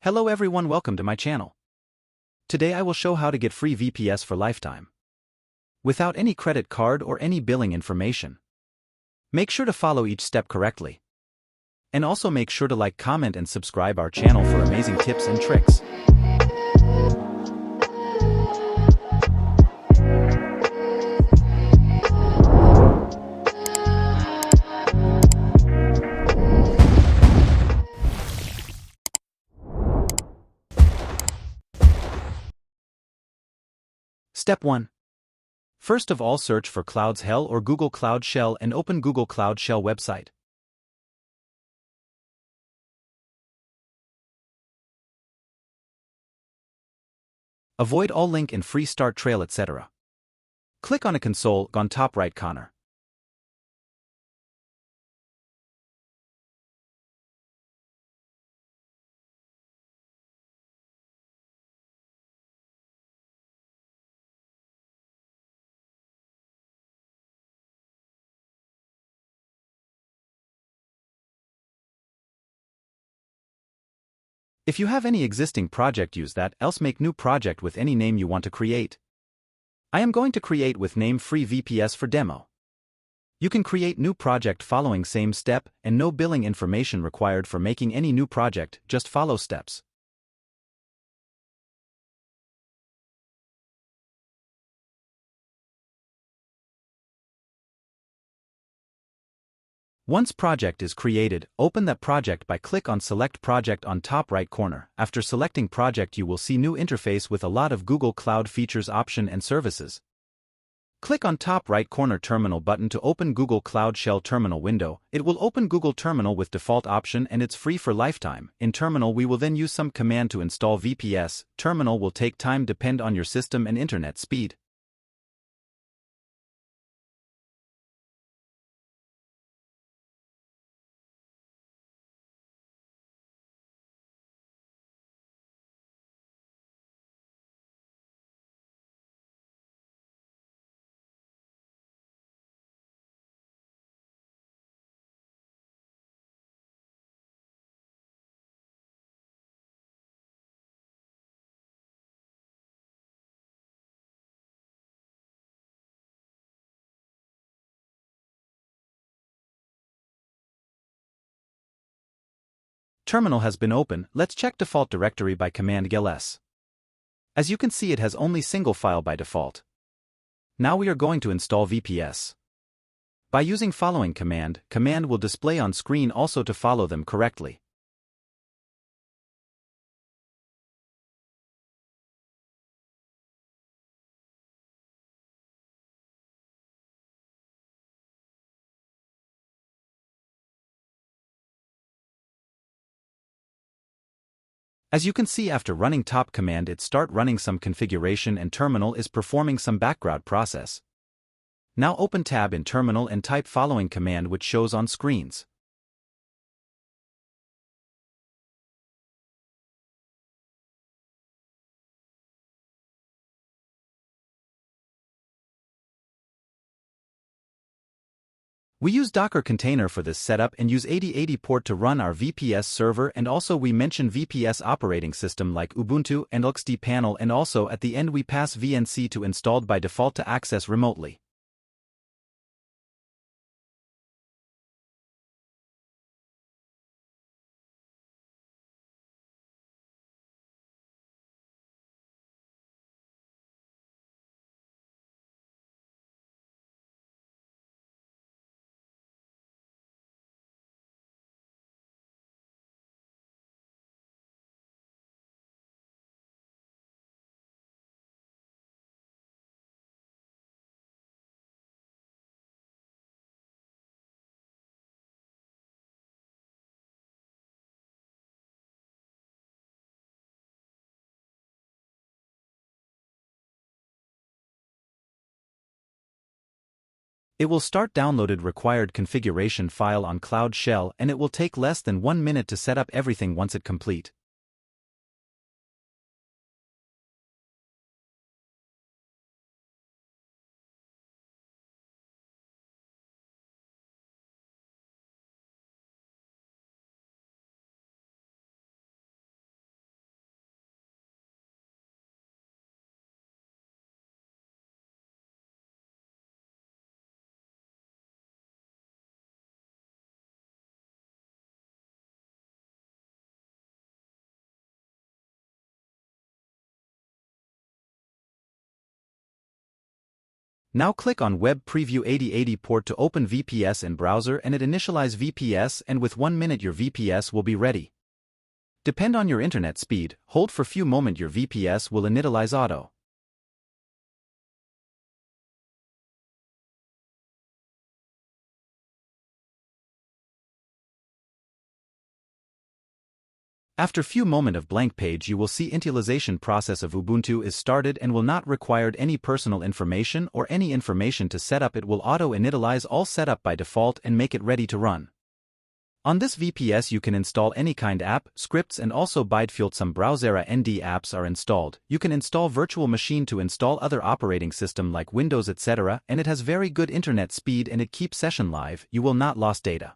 Hello everyone, welcome to my channel. Today I will show how to get free VPS for lifetime, without any credit card or any billing information. Make sure to follow each step correctly. And also make sure to like, comment and subscribe our channel for amazing tips and tricks. Step 1. First of all, search for CloudShell or Google CloudShell and open Google CloudShell website. Avoid all link and free start trail, etc. Click on a console on top right corner. If you have any existing project, use that, else make new project with any name you want to create. I am going to create with name free VPS for demo. You can create new project following same step and no billing information required for making any new project, just follow steps. Once project is created, open that project by click on select project on top right corner. After selecting project, you will see new interface with a lot of Google Cloud features, option and services. Click on top right corner terminal button to open Google CloudShell terminal window. It will open Google Terminal with default option and it's free for lifetime. In terminal we will then use some command to install VPS. Terminal will take time, depend on your system and internet speed. Terminal has been opened. Let's check default directory by command ls. As you can see, it has only single file by default. Now we are going to install VPS. By using following command will display on screen also to follow them correctly. As you can see, after running top command, it start running some configuration and terminal is performing some background process. Now open tab in terminal and type following command which shows on screens. We use Docker container for this setup and use 8080 port to run our VPS server, and also we mention VPS operating system like Ubuntu and LXD panel, and also at the end we pass VNC to installed by default to access remotely. It will start downloaded required configuration file on CloudShell, and it will take less than 1 minute to set up everything once it complete. Now click on Web Preview 8080 port to open VPS in browser and it initialize VPS, and with 1 minute your VPS will be ready. Depend on your internet speed, hold for few moment your VPS will initialize auto. After few moment of blank page you will see initialization process of Ubuntu is started and will not required any personal information or any information to set up. It will auto-initialize all setup by default and make it ready to run. On this VPS you can install any kind app, scripts, and also bytefield some browser ND apps are installed. You can install virtual machine to install other operating system like Windows etc. and it has very good internet speed and it keeps session live, you will not lose data.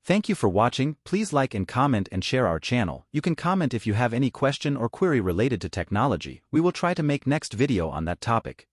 Thank you for watching. Please like and comment and share our channel. You can comment if you have any question or query related to technology. We will try to make next video on that topic.